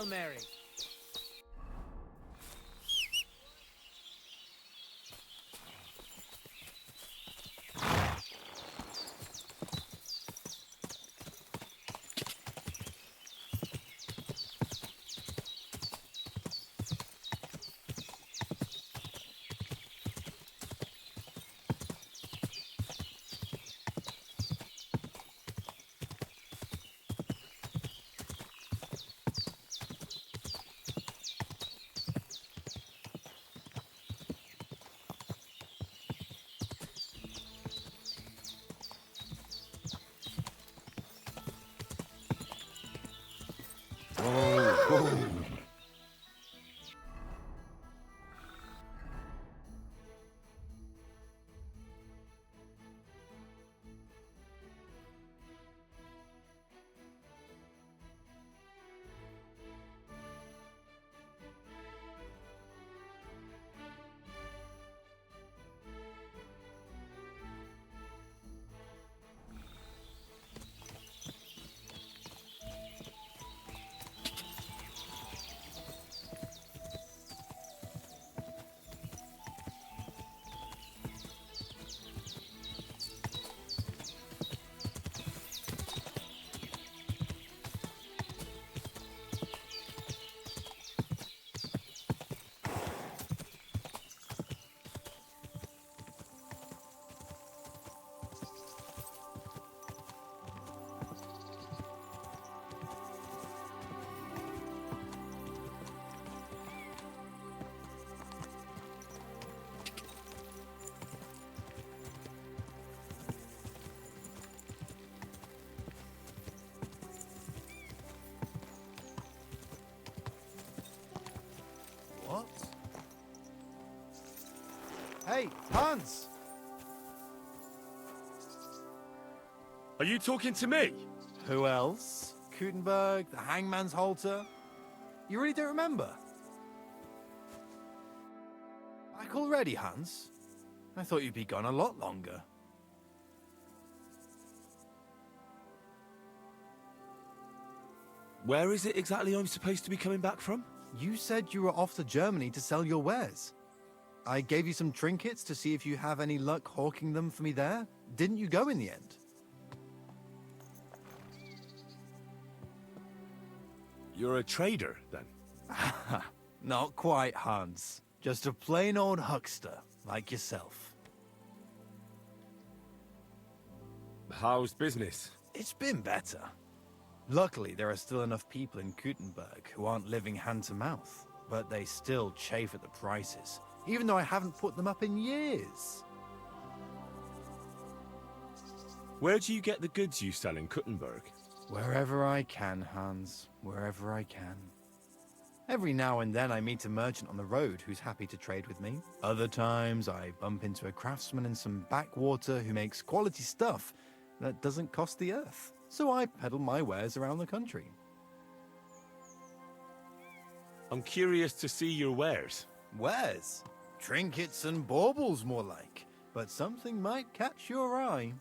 Mary. What? Hey, Hans! Are you talking to me? Who else? Gutenberg, the Hangman's Halter? You really don't remember? Back already, Hans? I thought you'd be gone a lot longer. Where is it exactly I'm supposed to be coming back from? You said you were off to Germany to sell your wares. I gave you some trinkets to see if you have any luck hawking them for me there. Didn't you go in the end? You're a trader, then? Not quite, Hans. Just a plain old huckster, like yourself. How's business? It's been better. Luckily, there are still enough people in Gutenberg who aren't living hand to mouth, but they still chafe at the prices, even though I haven't put them up in years. Where do you get the goods you sell in Gutenberg? Wherever I can, Hans. Wherever I can. Every now and then I meet a merchant on the road who's happy to trade with me. Other times I bump into a craftsman in some backwater who makes quality stuff that doesn't cost the earth. So I peddle my wares around the country. I'm curious to see your wares. Wares? Trinkets and baubles, more like. But something might catch your eye.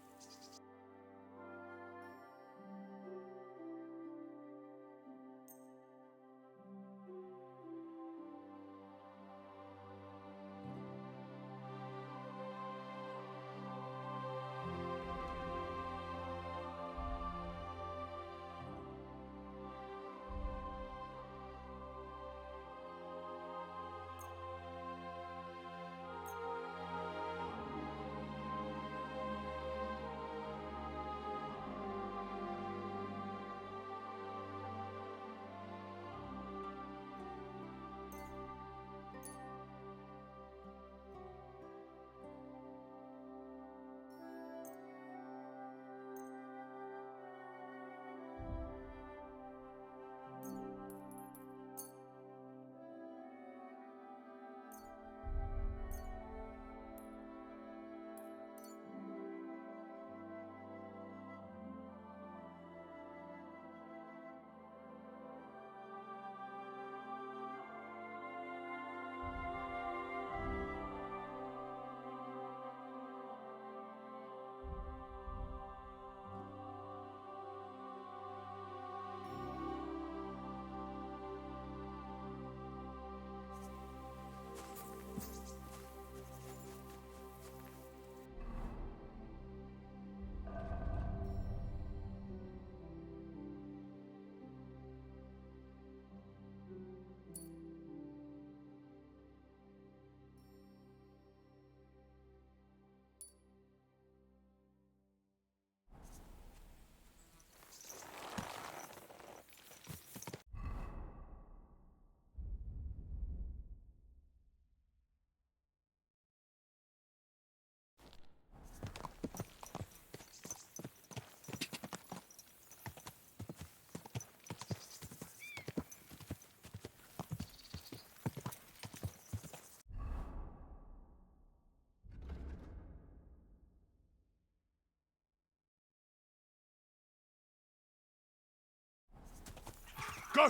Go! I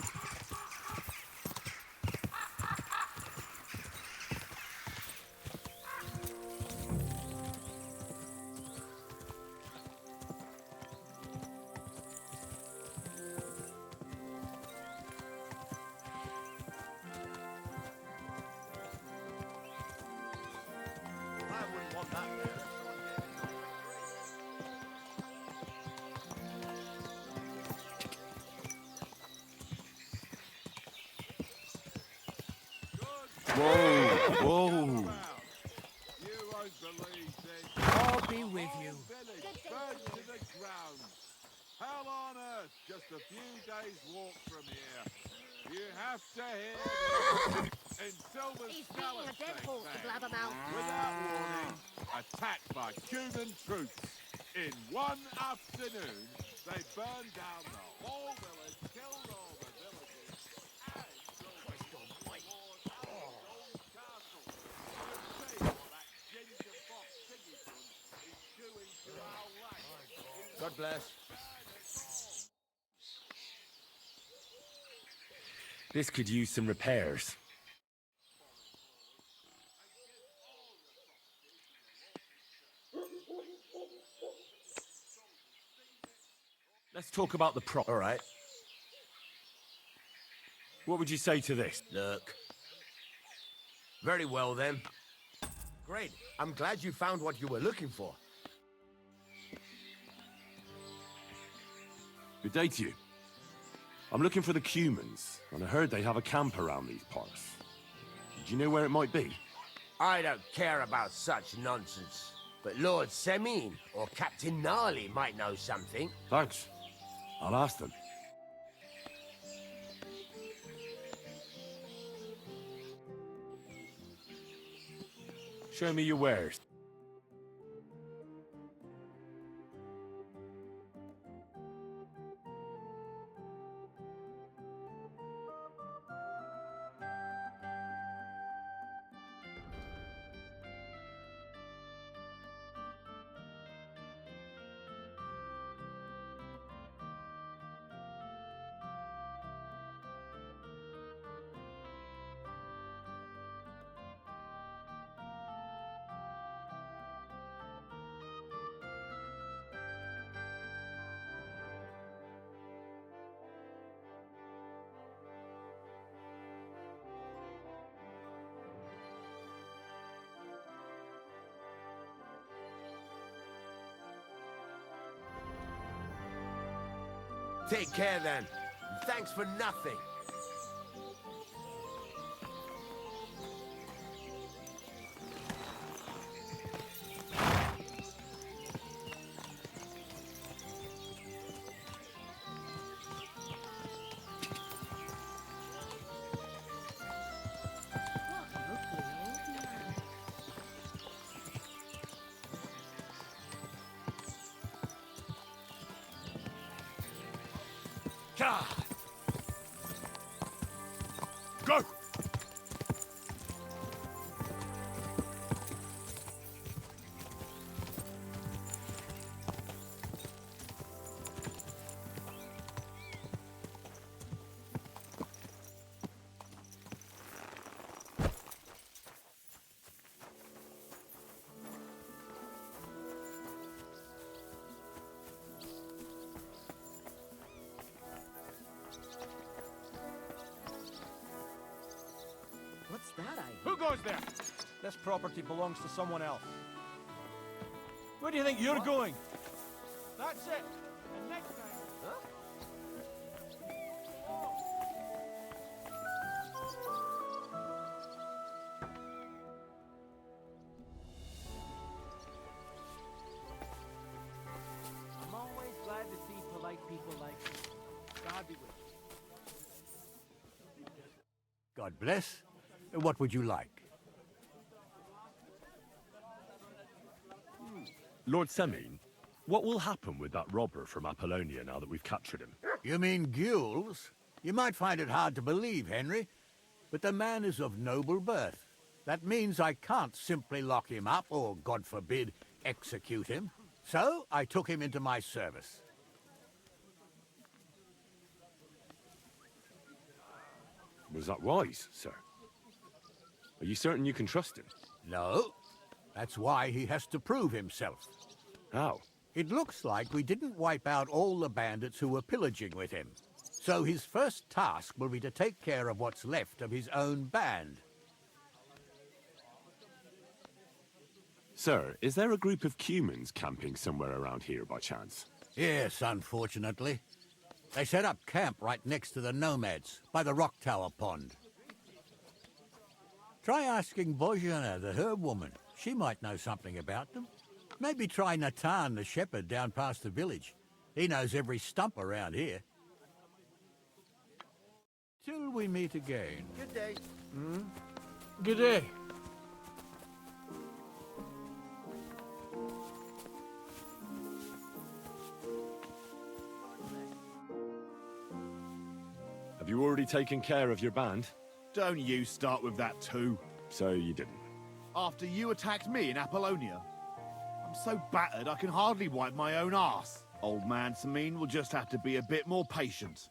wouldn't want that there. Whoa! Whoa! You won't believe this. I'll be with you. Village burned to the ground. Hell on earth, just a few days' walk from here. You have to hear this. In Silver's He's beating a dead horse, the blabbermouth. without warning, attacked by Cuban troops. In one afternoon, they burned down the whole village, killed all the villagers, and Silver's Lord out of his own castle. You see what that ginger fox Sigismund is doing to our land. God bless. This could use some repairs. Let's talk about the prop. All right. What would you say to this? Look. Very well, then. Great. I'm glad you found what you were looking for. Good day to you. I'm looking for the Cumans, and I heard they have a camp around these parts. Do you know where it might be? I don't care about such nonsense. But Lord Semin or Captain Gnarly might know something. Thanks. I'll ask them. Show me your wares. Take care, then. Thanks for nothing. Go! What's that I Who goes there? This property belongs to someone else. Where do you think you're going? That's it. And next time... I'm always glad to see polite people like you. God be with you. God bless. What would you like? Lord Semin, what will happen with that robber from Apollonia now that we've captured him? You mean Gules? You might find it hard to believe, Henry, but the man is of noble birth. That means I can't simply lock him up or, God forbid, execute him. So I took him into my service. Was that wise, sir? Are you certain you can trust him? No. That's why he has to prove himself. How? It looks like we didn't wipe out all the bandits who were pillaging with him. So his first task will be to take care of what's left of his own band. Sir, is there a group of humans camping somewhere around here by chance? Yes, unfortunately. They set up camp right next to the nomads, by the rock tower pond. Try asking Bojana, the herb woman. She might know something about them. Maybe try Natan, the shepherd, down past the village. He knows every stump around here. Till we meet again. Good day. Good day. Have you already taken care of your band? Don't you start with that too. So you didn't. After you attacked me in Apollonia. I'm so battered I can hardly wipe my own arse. Old man Samin will just have to be a bit more patient.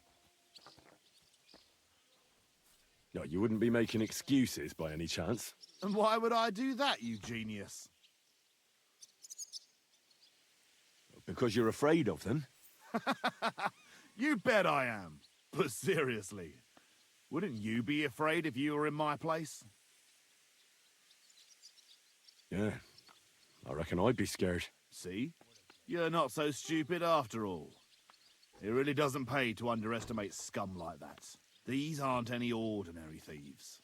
No, you wouldn't be making excuses by any chance. And why would I do that, you genius? Because you're afraid of them? You bet I am. But seriously, wouldn't you be afraid if you were in my place? Yeah, I reckon I'd be scared. See? You're not so stupid after all. It really doesn't pay to underestimate scum like that. These aren't any ordinary thieves.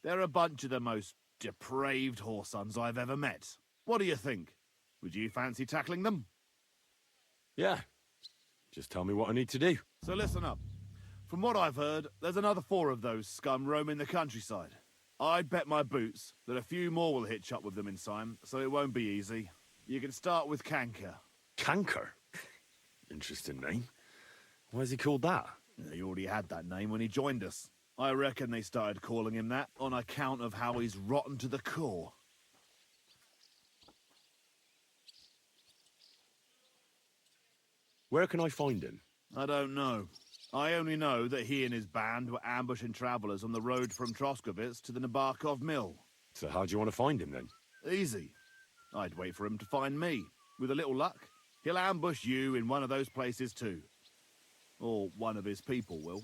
They're a bunch of the most depraved whoresons I've ever met. What do you think? Would you fancy tackling them? Yeah. Just tell me what I need to do. So listen up. From what I've heard, there's another 4 of those scum roaming the countryside. I'd bet my boots that a few more will hitch up with them in time, so it won't be easy. You can start with Canker. Canker? Interesting name. Why is he called that? He already had that name when he joined us. I reckon they started calling him that on account of how he's rotten to the core. Where can I find him? I don't know. I only know that he and his band were ambushing travelers on the road from Troskovitz to the Nabokov mill. So how do you want to find him then? Easy. I'd wait for him to find me. With a little luck, he'll ambush you in one of those places too. Or one of his people will.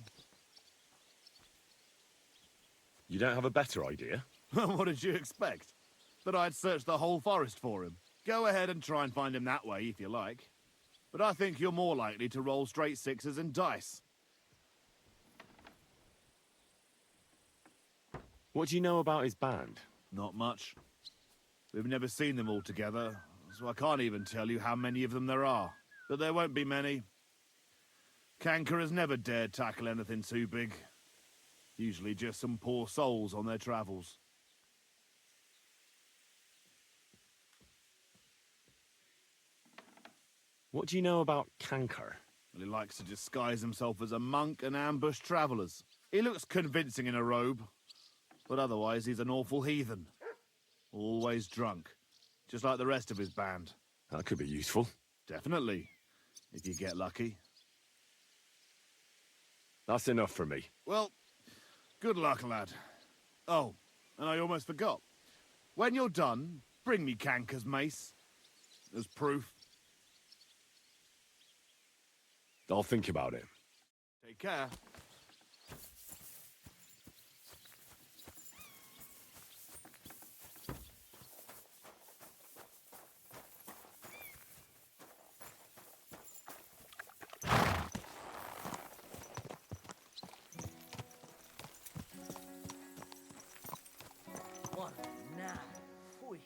You don't have a better idea? What did you expect? That I'd search the whole forest for him? Go ahead and try and find him that way if you like. But I think you're more likely to roll straight 6s and dice. What do you know about his band? Not much. We've never seen them all together, so I can't even tell you how many of them there are. But there won't be many. Canker has never dared tackle anything too big. Usually just some poor souls on their travels. What do you know about Canker? Well, he likes to disguise himself as a monk and ambush travellers. He looks convincing in a robe, but otherwise he's an awful heathen. Always drunk, just like the rest of his band. That could be useful. Definitely, if you get lucky. That's enough for me. Well, good luck, lad. Oh, and I almost forgot. When you're done, bring me Canker's mace. As proof. I'll think about it. Take care. What a night. Phew.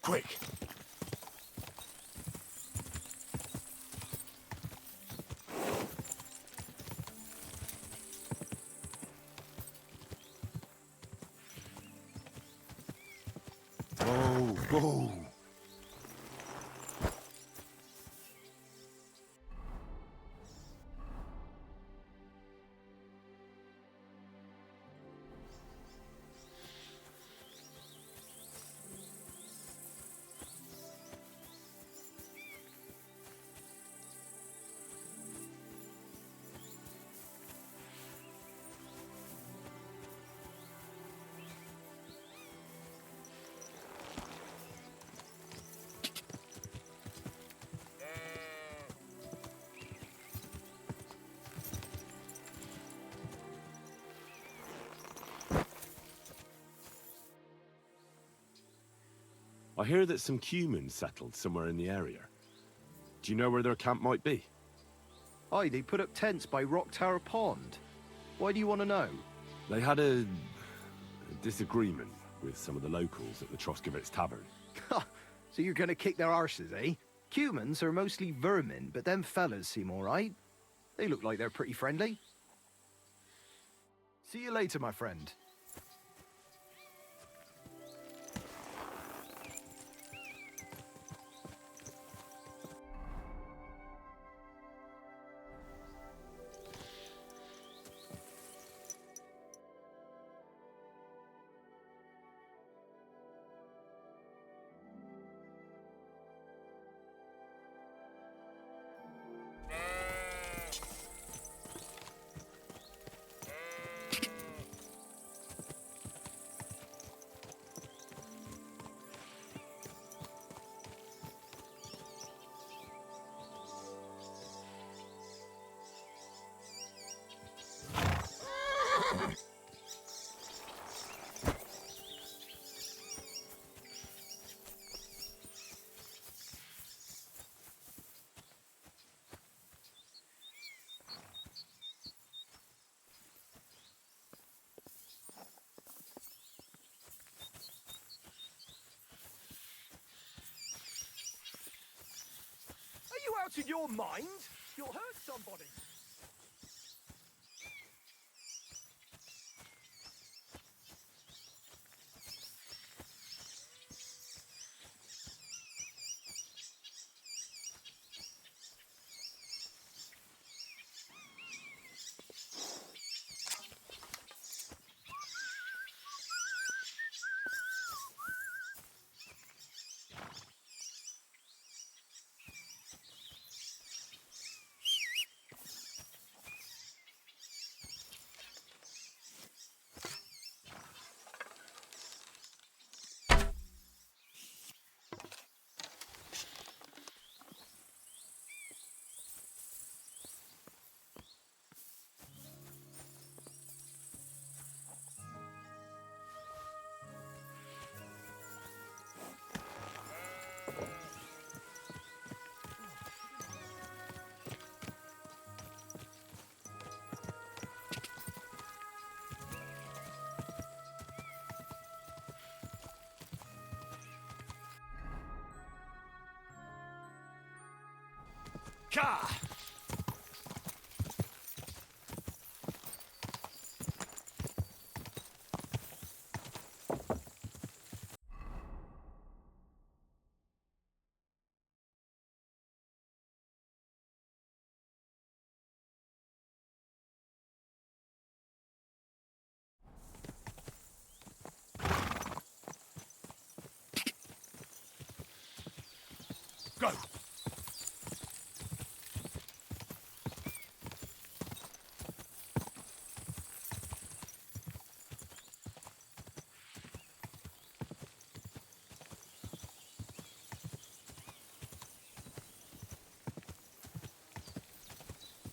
Quick! Whoa, whoa! I hear that some humans settled somewhere in the area. Do you know where their camp might be? Aye, they put up tents by Rock Tower Pond. Why do you want to know? They had a disagreement with some of the locals at the Troskovitz Tavern. Ha! So you're gonna kick their arses, eh? Humans are mostly vermin, but them fellas seem alright. They look like they're pretty friendly. See you later, my friend. Are you out of your mind? You'll hurt somebody. Ka! Go!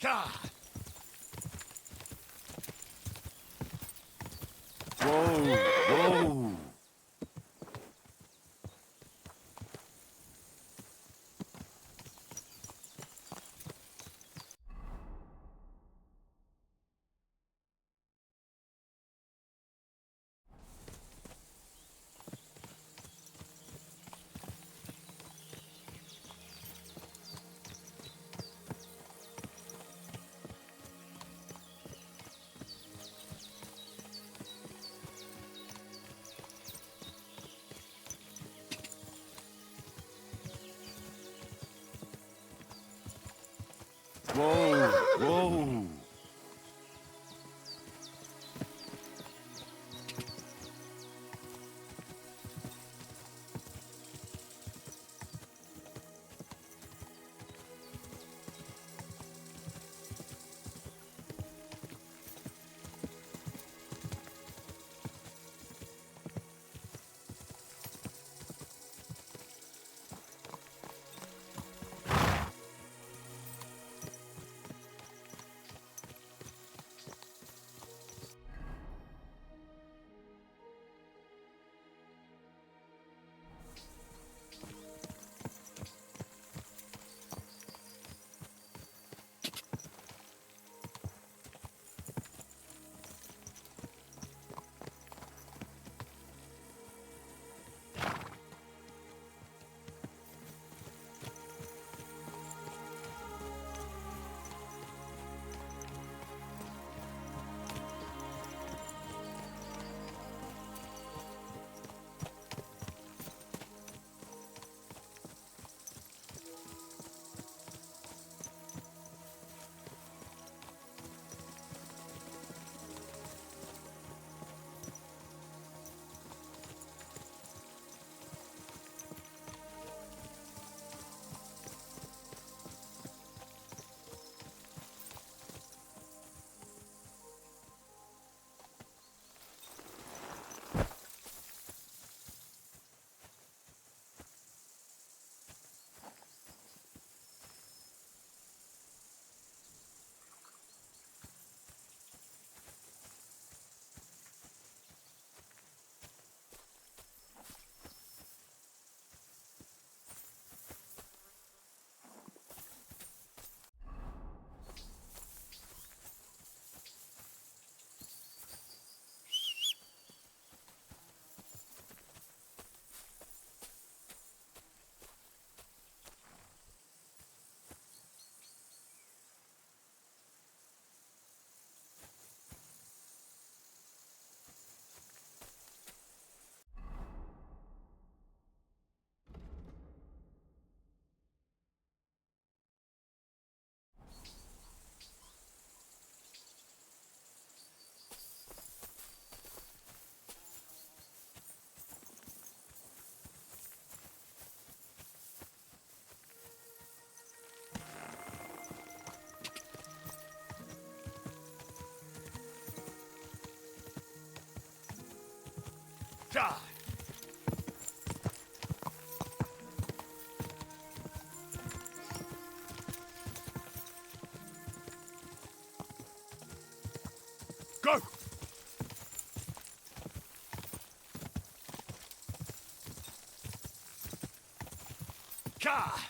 Ka! Whoa! Whoa! Whoa, whoa. God! Go! Ka!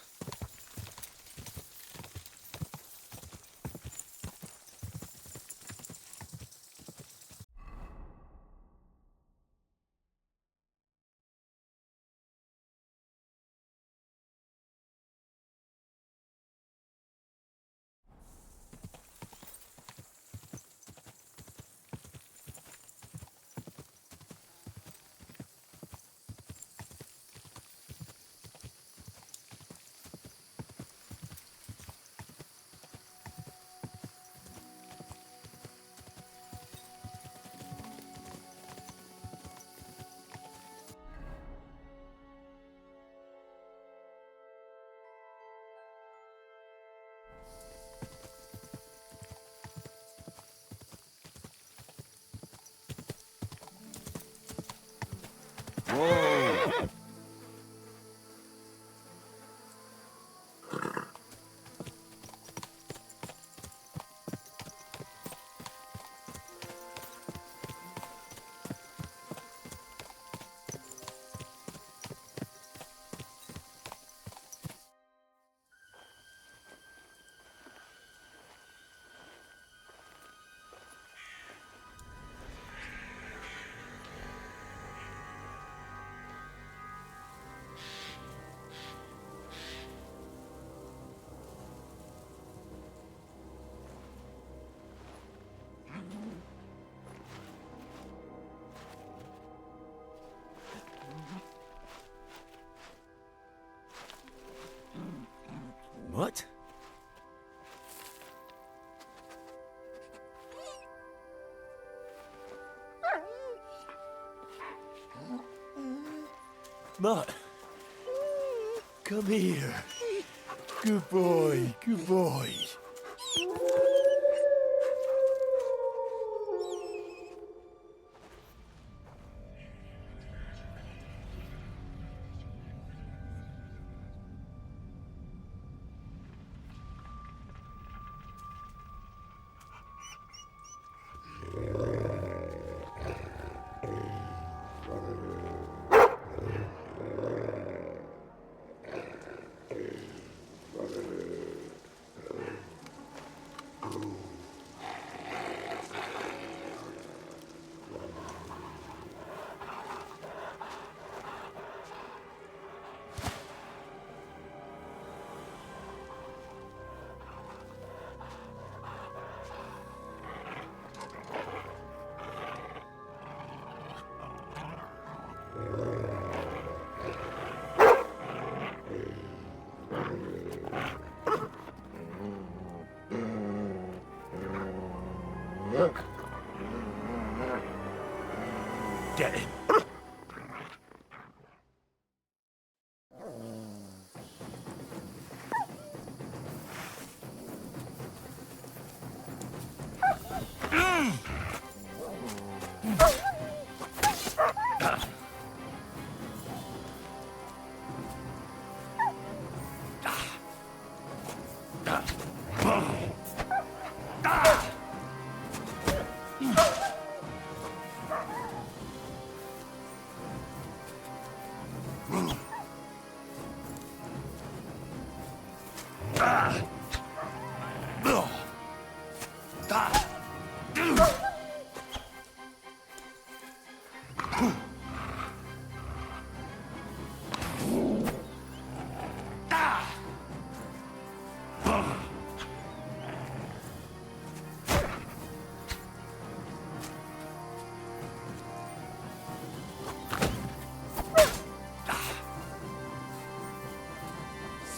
Whoa! What? Mutt, come here. Good boy, good boy. Get him.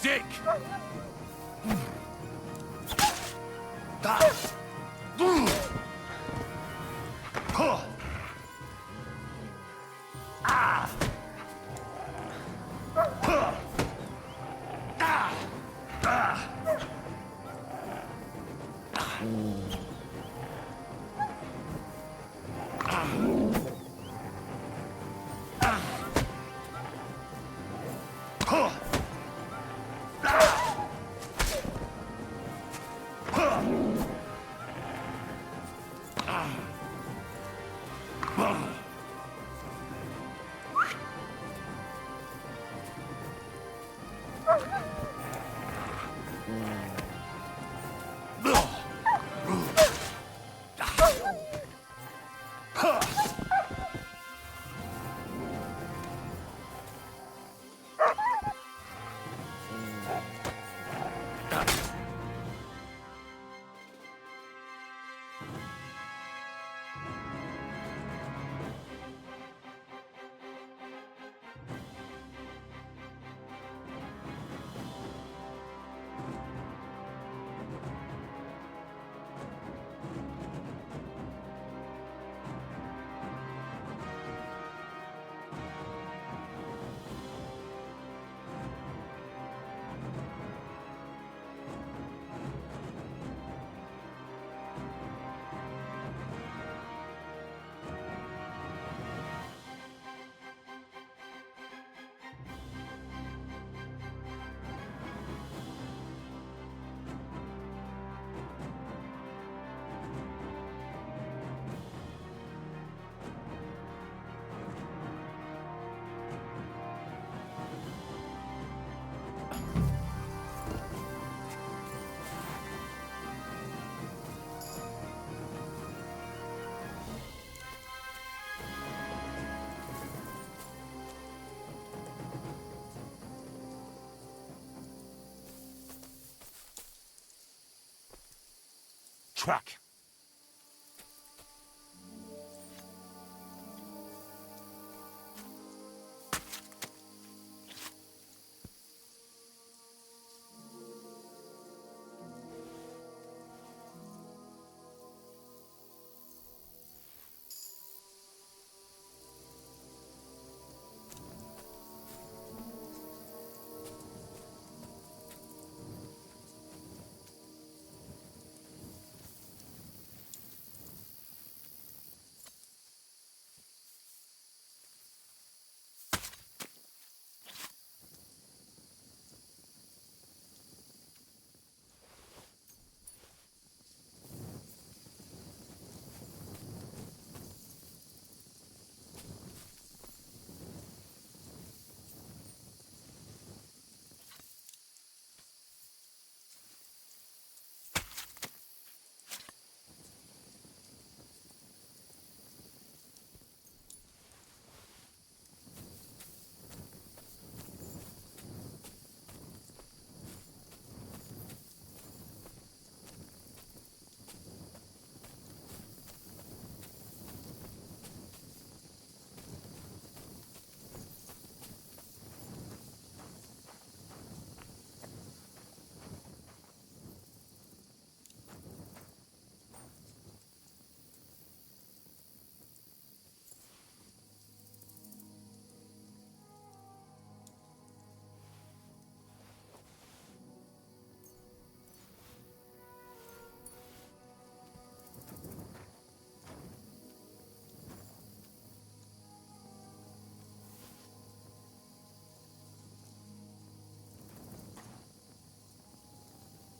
Sick! Track.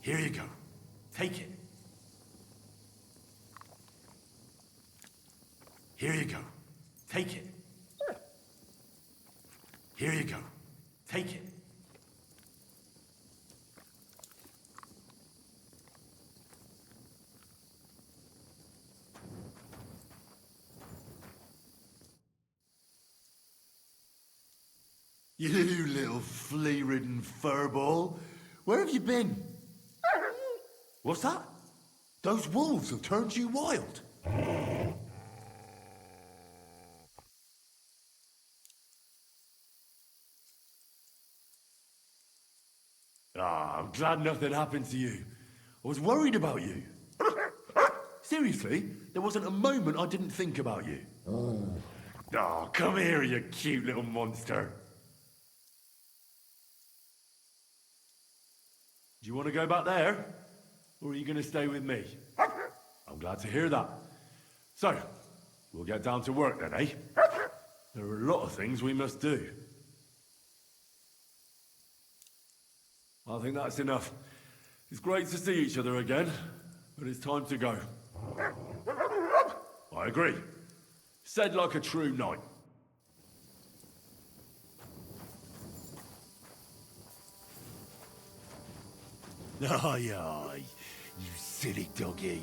Here you go. Take it. Here you go. Take it. Here you go. Take it. You little flea-ridden furball. Where have you been? What's that? Those wolves have turned you wild. Ah, I'm glad nothing happened to you. I was worried about you. Seriously, there wasn't a moment I didn't think about you. Oh, come here, you cute little monster. Do you want to go back there? Or are you going to stay with me? I'm glad to hear that. So, we'll get down to work then, eh? There are a lot of things we must do. I think that's enough. It's great to see each other again, but it's time to go. I agree. Said like a true knight. Aye, aye, you silly doggy.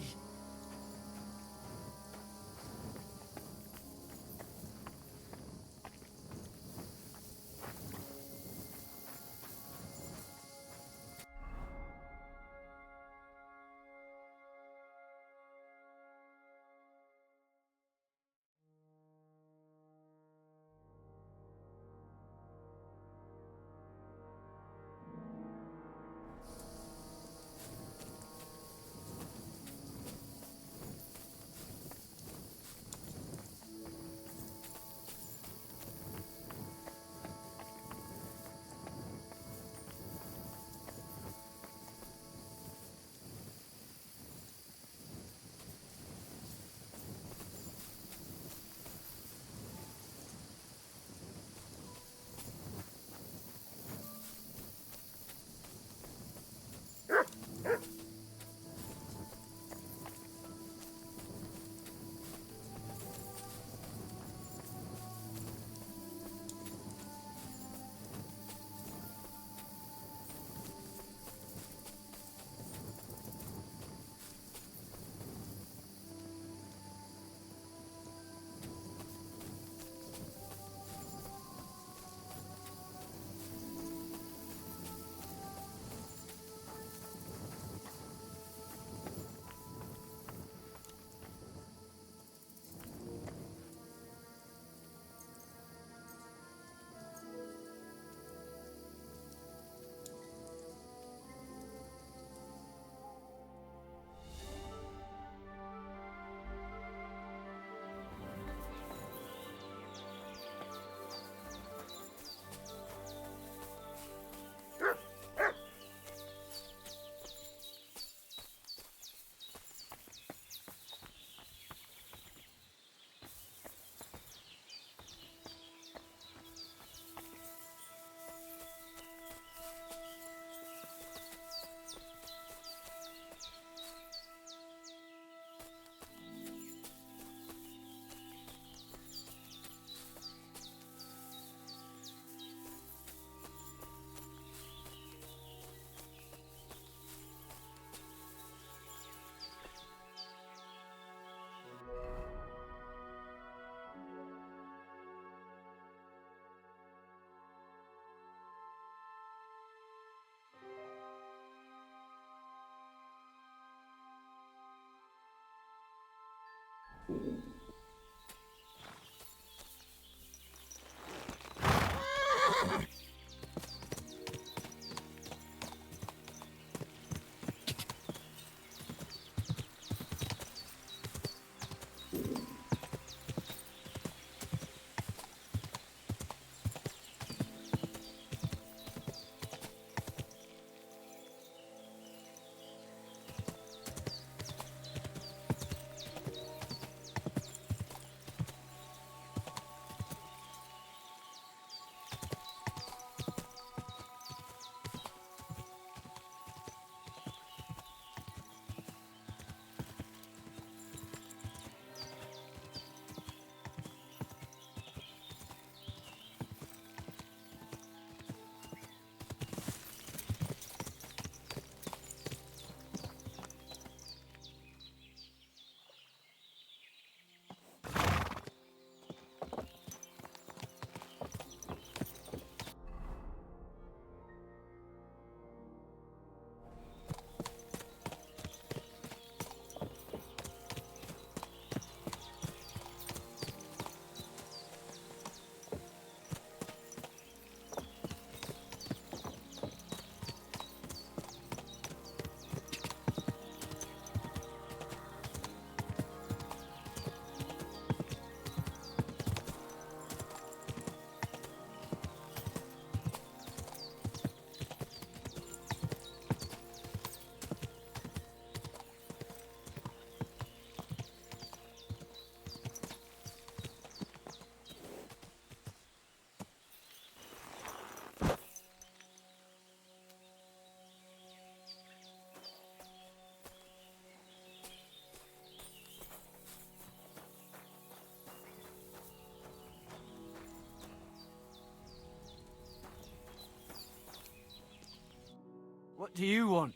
What do you want?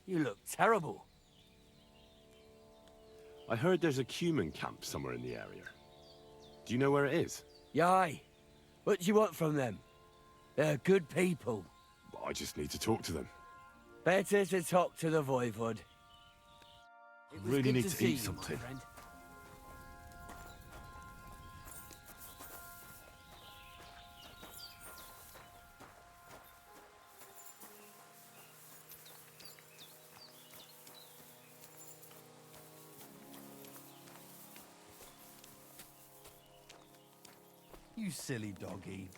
You look terrible. I heard there's a Cuman camp somewhere in the area. Do you know where it is? Yai. What do you want from them? They're good people. I just need to talk to them. Better to talk to the Voivod. It was Really good need to to see eat you, my something. friend. You silly doggy.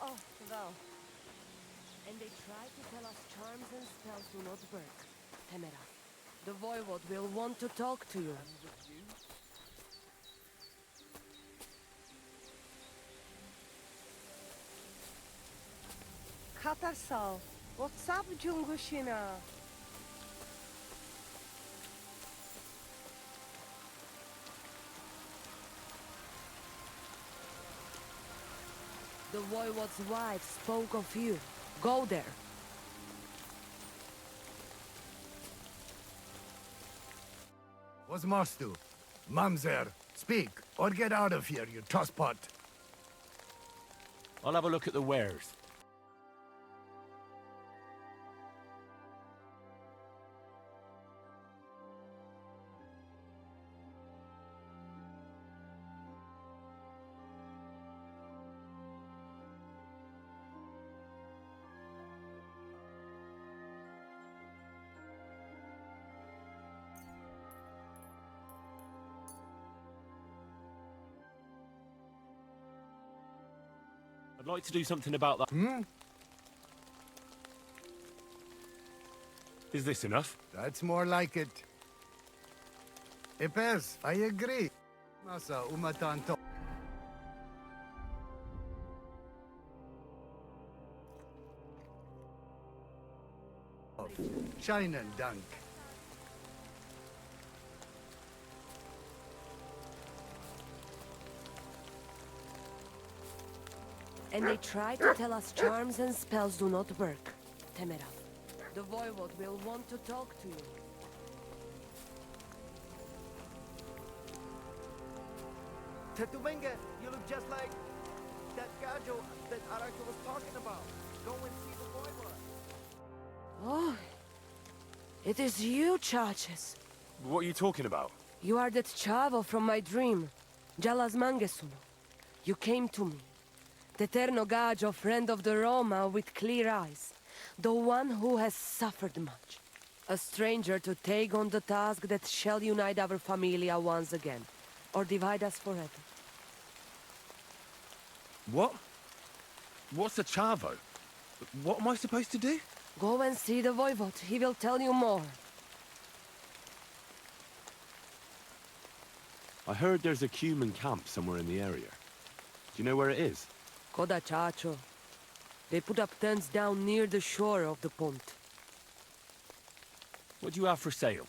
Oh, wel. And they try to tell us charms and spells do not work. Temera. The Voivod will want to talk to you. Katarsal. What's up, Jungushina? The Voivod's wife spoke of you. Go there. What's Mastu? Mamzer, speak, or get out of here, you tosspot. I'll have a look at the wares. I'd like to do something about that. Is this enough? That's more like it. Epes, I agree. Masa umatanto. Shine and dunk. And they try to tell us charms and spells do not work. Temera. The Voivod will want to talk to you. Tetumenga, you look just like that Gajo that Araki was talking about. Go and see the Voivod. Oh, it is you, Chaches. What are you talking about? You are that Chavo from my dream, Jalas Mangesuno. You came to me. The Terno Gajo, friend of the Roma with clear eyes. The one who has suffered much. A stranger to take on the task that shall unite our familia once again. Or divide us forever. What? What's a Chavo? What am I supposed to do? Go and see the Voivod. He will tell you more. I heard there's a Cuman camp somewhere in the area. Do you know where it is? Koda Chacho. They put up tents down near the shore of the pond. What do you have for sale?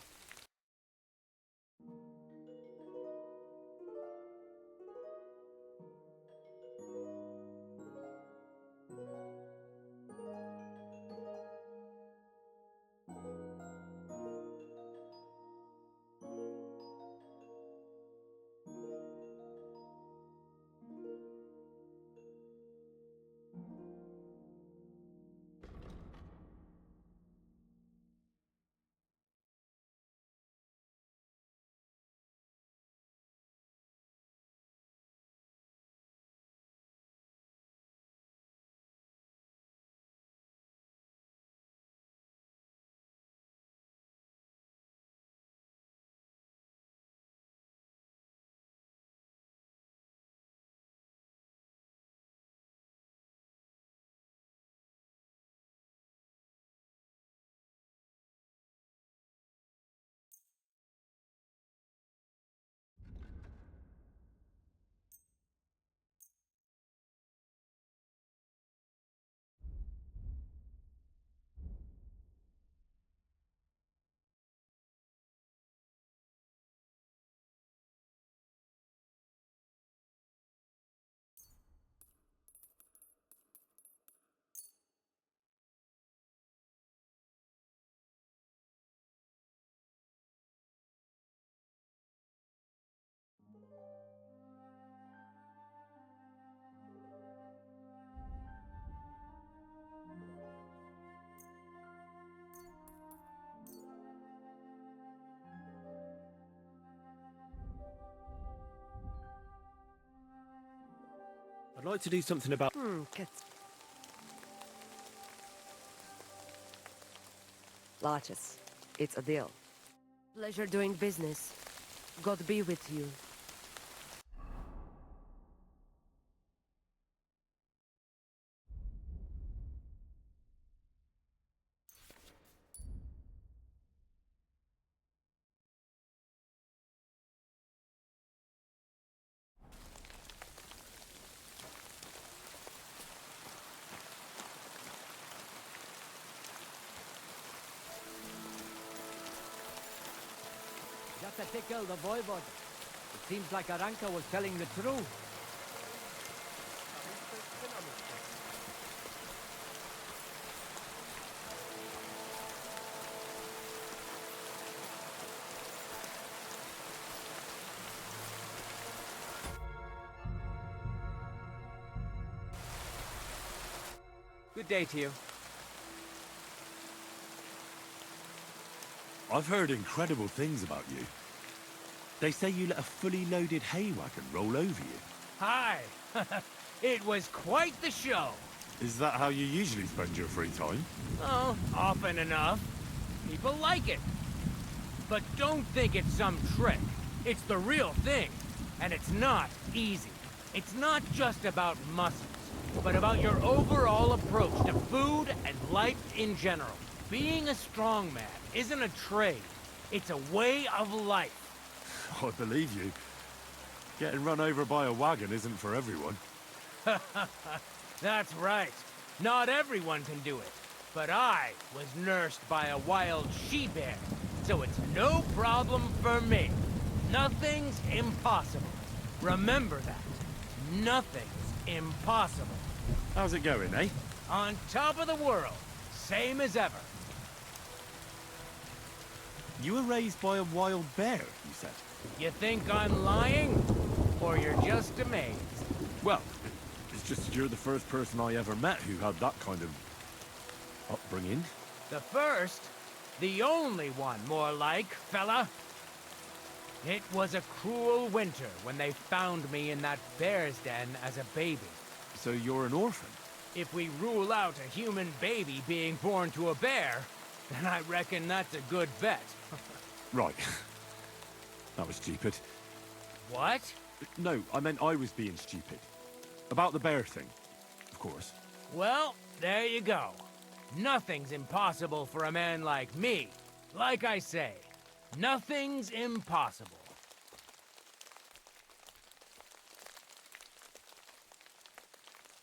I'd like to do something about... Laches, it's a deal. Pleasure doing business. God be with you. Just to tickle the voivod. It seems like Aranka was telling the truth. Good day to you. I've heard incredible things about you. They say you let a fully loaded hay wagon roll over you. Hi! It was quite the show. Is that how you usually spend your free time? Oh, often enough. People like it. But don't think it's some trick. It's the real thing. And it's not easy. It's not just about muscles, but about your overall approach to food and life in general. Being a strongman isn't a trade. It's a way of life. I believe you. Getting run over by a wagon isn't for everyone. That's right. Not everyone can do it. But I was nursed by a wild she-bear, so it's no problem for me. Nothing's impossible. Remember that. Nothing's impossible. How's it going, eh? On top of the world. Same as ever. You were raised by a wild bear, you said? You think I'm lying? Or you're just amazed? Well, it's just you're the first person I ever met who had that kind of upbringing. The first? The only one, more like, fella. It was a cruel winter when they found me in that bear's den as a baby. So you're an orphan? If we rule out a human baby being born to a bear, then I reckon that's a good bet. Right. That was stupid. What? No, I meant I was being stupid. About the bear thing, of course. Well, there you go. Nothing's impossible for a man like me. Like I say, nothing's impossible.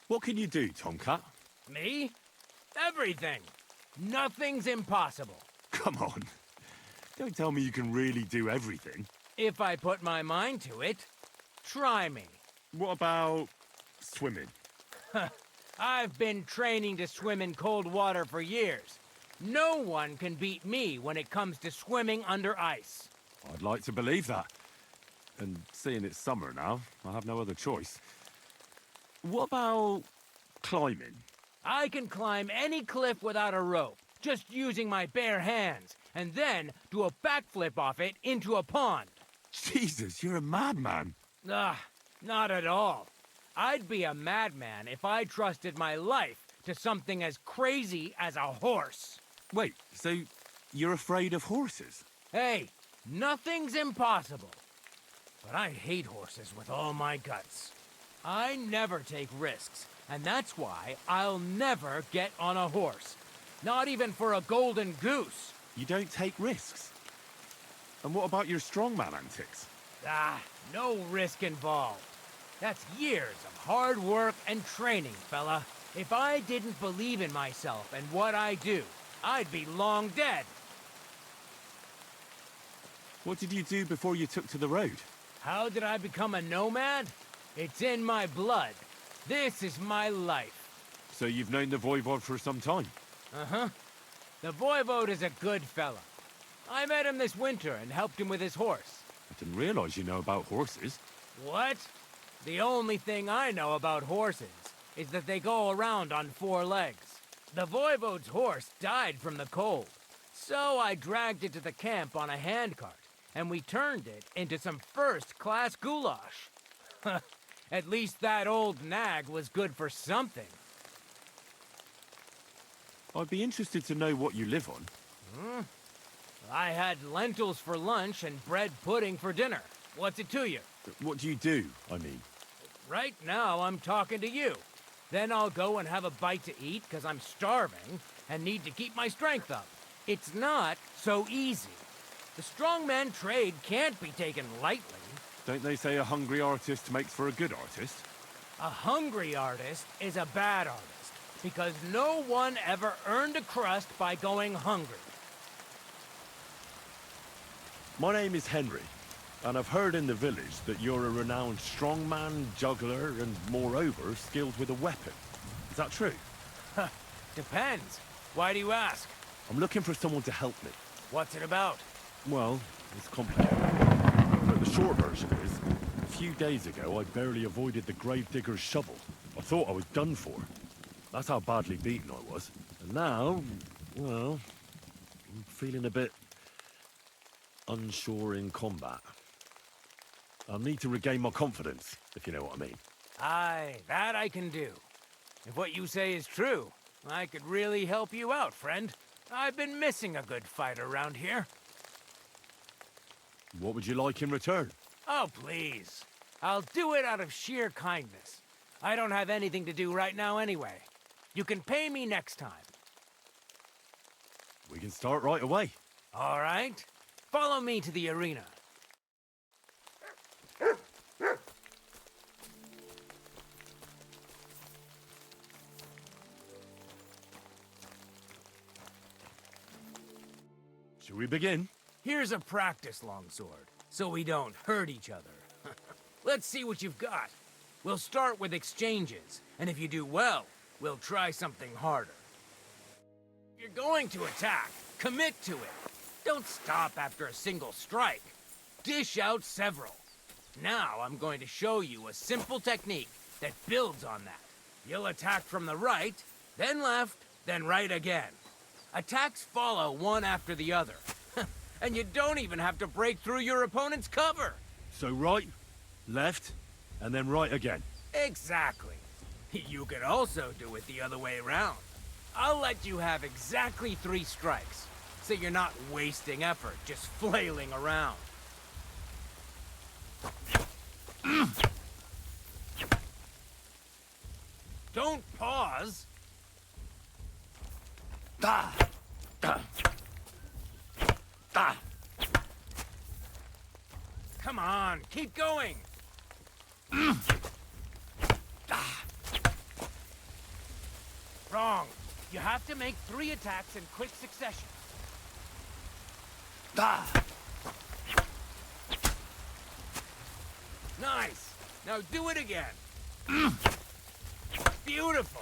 What can you do, Tomcat? Me? Everything. Nothing's impossible. Come on. Don't tell me you can really do everything. If I put my mind to it, try me. What about swimming? I've been training to swim in cold water for years. No one can beat me when it comes to swimming under ice. I'd like to believe that. And seeing it's summer now, I have no other choice. What about climbing? I can climb any cliff without a rope, just using my bare hands, and then do a backflip off it into a pond. Jesus, you're a madman. Not at all. I'd be a madman if I trusted my life to something as crazy as a horse. Wait, so you're afraid of horses? Hey, nothing's impossible. But I hate horses with all my guts. I never take risks, and that's why I'll never get on a horse. Not even for a golden goose. You don't take risks? And what about your strongman antics? No risk involved. That's years of hard work and training, fella. If I didn't believe in myself and what I do, I'd be long dead. What did you do before you took to the road? How did I become a nomad? It's in my blood. This is my life. So you've known the Voivod for some time? Uh-huh. The Voivod is a good fella. I met him this winter and helped him with his horse. I didn't realize you know about horses. What? The only thing I know about horses is that they go around on 4 legs. The Voivod's horse died from the cold, so I dragged it to the camp on a handcart, and we turned it into some first-class goulash. At least that old nag was good for something. I'd be interested to know what you live on. I had lentils for lunch and bread pudding for dinner. What's it to you? What do you do, I mean? Right now, I'm talking to you. Then I'll go and have a bite to eat, because I'm starving and need to keep my strength up. It's not so easy. The strongman trade can't be taken lightly. Don't they say a hungry artist makes for a good artist? A hungry artist is a bad artist, because no one ever earned a crust by going hungry. My name is Henry, and I've heard in the village that you're a renowned strongman, juggler, and moreover, skilled with a weapon. Is that true? Depends. Why do you ask? I'm looking for someone to help me. What's it about? Well, it's complicated. But the short version is, a few days ago I barely avoided the gravedigger's shovel. I thought I was done for. That's how badly beaten I was. And now, well, I'm feeling a bit unsure in combat. I'll need to regain my confidence, if you know what I mean. Aye, that I can do. If what you say is true, I could really help you out, friend. I've been missing a good fight around here. What would you like in return? Oh, please. I'll do it out of sheer kindness. I don't have anything to do right now anyway. You can pay me next time. We can start right away. All right. Follow me to the arena. Shall we begin? Here's a practice longsword, so we don't hurt each other. Let's see what you've got. We'll start with exchanges, and if you do well, we'll try something harder. If you're going to attack, commit to it. Don't stop after a single strike. Dish out several. Now I'm going to show you a simple technique that builds on that. You'll attack from the right, then left, then right again. Attacks follow one after the other. And you don't even have to break through your opponent's cover. So right, left, and then right again. Exactly. You could also do it the other way around. I'll let you have exactly 3 strikes, so you're not wasting effort just flailing around. Don't pause. Da! Da! Da! Come on, keep going. Wrong. You have to make 3 attacks in quick succession. Da! Nice. Now do it again. Beautiful.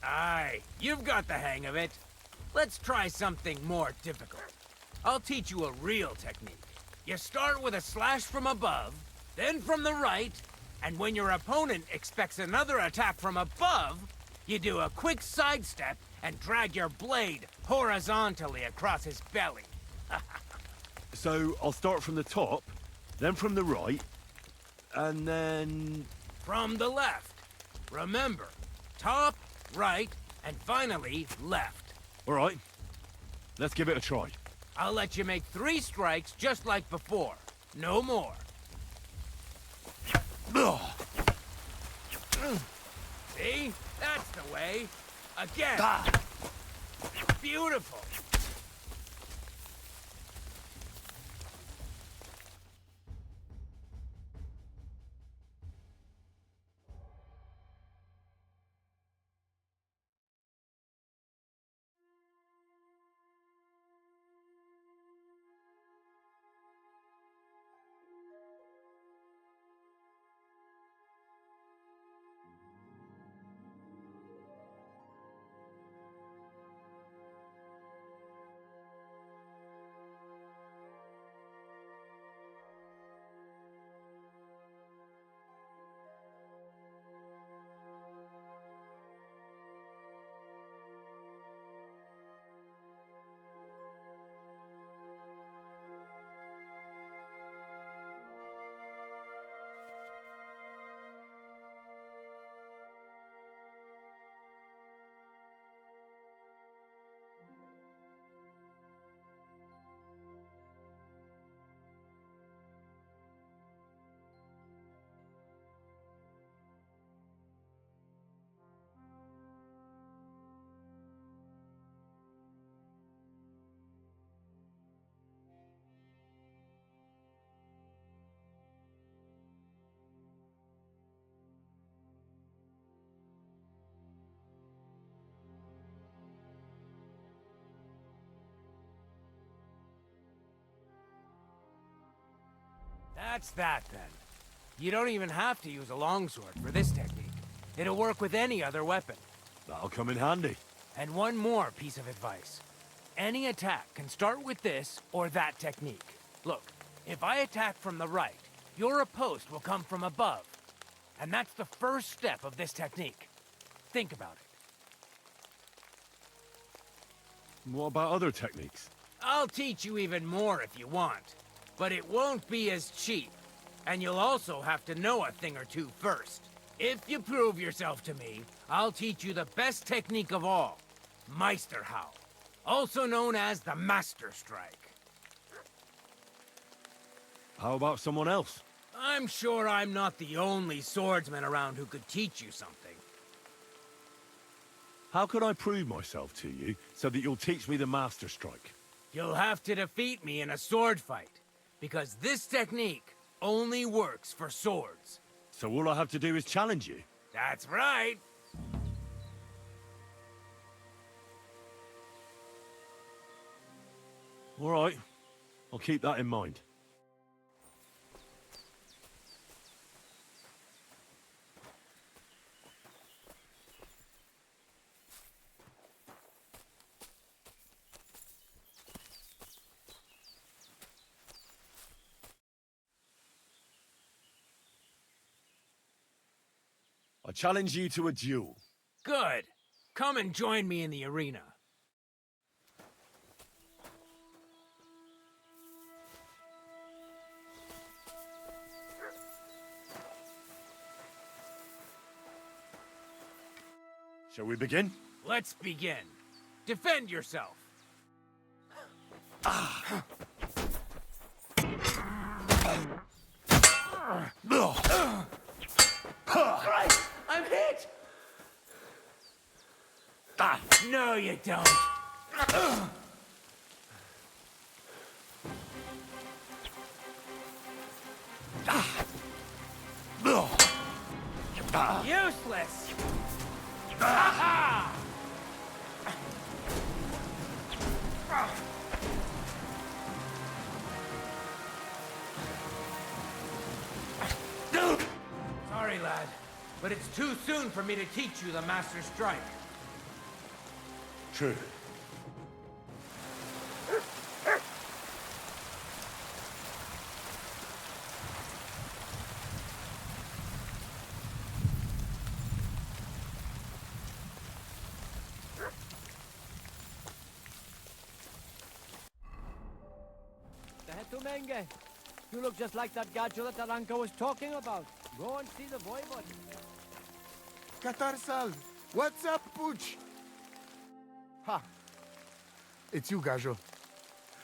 Aye, you've got the hang of it. Let's try something more difficult. I'll teach you a real technique. You start with a slash from above, then from the right, and when your opponent expects another attack from above, you do a quick sidestep and drag your blade horizontally across his belly. So I'll start from the top, then from the right, and then... From the left. Remember, top, right, and finally, left. All right, let's give it a try. I'll let you make 3 strikes just like before. No more. See? That's the way. Again. Beautiful. That's that, then. You don't even have to use a longsword for this technique. It'll work with any other weapon. That'll come in handy. And one more piece of advice. Any attack can start with this or that technique. Look, if I attack from the right, your riposte will come from above. And that's the first step of this technique. Think about it. What about other techniques? I'll teach you even more if you want. But it won't be as cheap. And you'll also have to know a thing or two first. If you prove yourself to me, I'll teach you the best technique of all. Meisterhau. Also known as the Master Strike. How about someone else? I'm sure I'm not the only swordsman around who could teach you something. How could I prove myself to you so that you'll teach me the Master Strike? You'll have to defeat me in a sword fight. Because this technique only works for swords. So all I have to do is challenge you? That's right. All right. I'll keep that in mind. I challenge you to a duel. Good. Come and join me in the arena. Shall we begin? Let's begin. Defend yourself. Christ! I'm hit! No, you don't. Useless! Aha! Sorry, lad, but it's too soon for me to teach you the Master Strike. True. Menge. You look just like that gadget that Aranka was talking about. Go and see the voivod. Katarsal, what's up, Pooch? Ha! It's you, Gajo.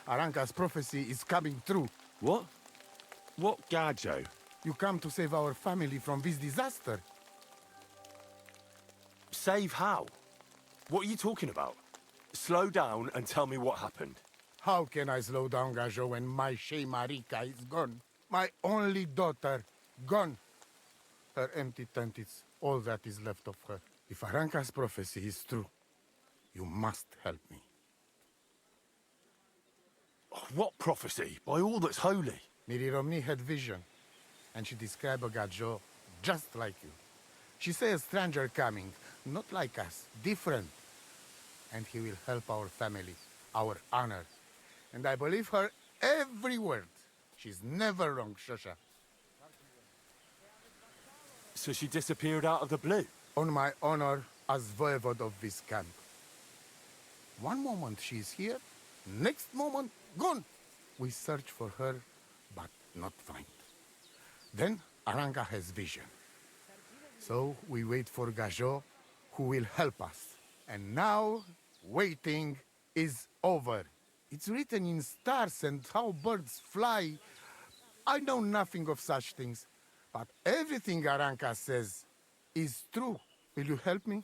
Aranka's prophecy is coming true. What? What Gajo? You come to save our family from this disaster. Save how? What are you talking about? Slow down and tell me what happened. How can I slow down, Gajo, when my Shea Marika is gone? My only daughter, gone. Her empty tent is all that is left of her. If Aranka's prophecy is true, you must help me. What prophecy? By all that's holy. Miri Romni had vision, and she described a Gajo just like you. She said a stranger coming, not like us, different. And he will help our family, our honor. And I believe her every word. She's never wrong, Shosha. So she disappeared out of the blue? On my honor as voivod of this camp. One moment she's here, next moment gone. We search for her, but not find. Then Aranka has vision. So we wait for Gajo, who will help us. And now, waiting is over. It's written in stars and how birds fly. I know nothing of such things, but everything Aranka says is true. Will you help me?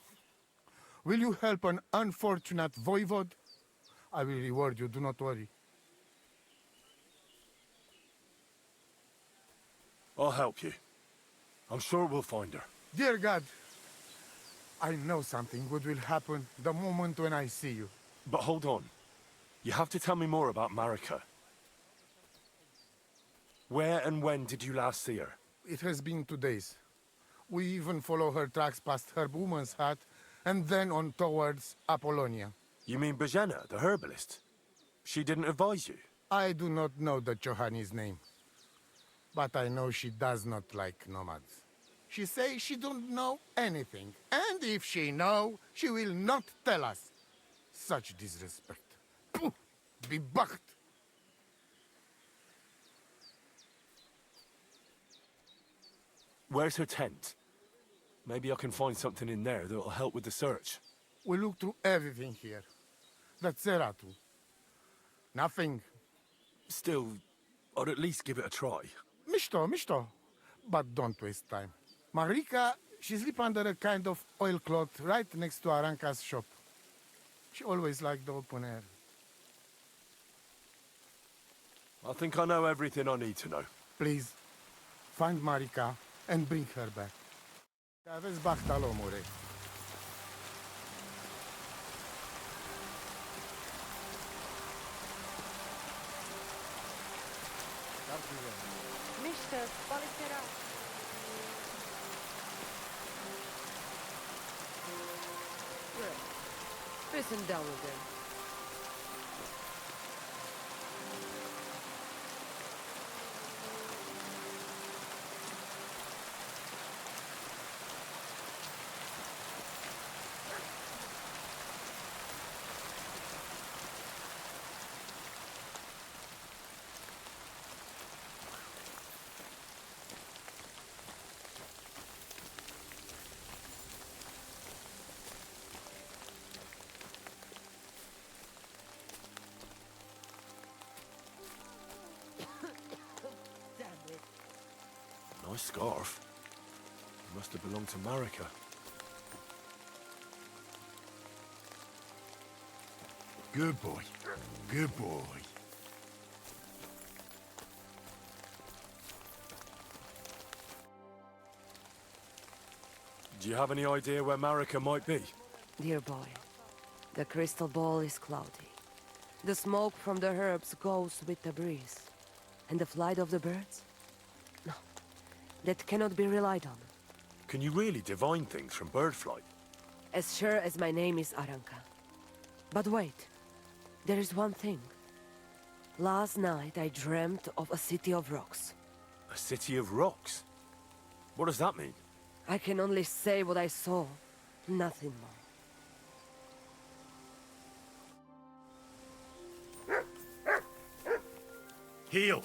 Will you help an unfortunate voivod? I will reward you, do not worry. I'll help you. I'm sure we'll find her. Dear God, I know something good will happen the moment when I see you. But hold on. You have to tell me more about Marika. Where and when did you last see her? It has been 2 days. We even follow her tracks past her woman's hut, and then on towards Apollonia. You mean Bojana, the herbalist? She didn't advise you? I do not know the Johanni's name, but I know she does not like nomads. She says she don't know anything, and if she know, she will not tell us. Such disrespect. Pooh! Be bucked! Where's her tent? Maybe I can find something in there that'll help with the search. We look through everything here. That's Zeratu. Nothing. Still, I'd at least give it a try. Misto. But don't waste time. Marika, she sleep under a kind of oilcloth right next to Aranka's shop. She always liked the open air. I think I know everything I need to know. Please, find Marika and bring her back. Aveți bafta, omule. Mister, Balistera. Listen down again. Nice scarf. Must have belonged to Marika. Good boy. Good boy. Do you have any idea where Marika might be? Dear boy, the crystal ball is cloudy. The smoke from the herbs goes with the breeze. And the flight of the birds? No, that cannot be relied on. Can you really divine things from bird flight? As sure as my name is Aranka. But wait, there is one thing. Last night I dreamt of a city of rocks. A city of rocks? What does that mean? I can only say what I saw, nothing more. Heel!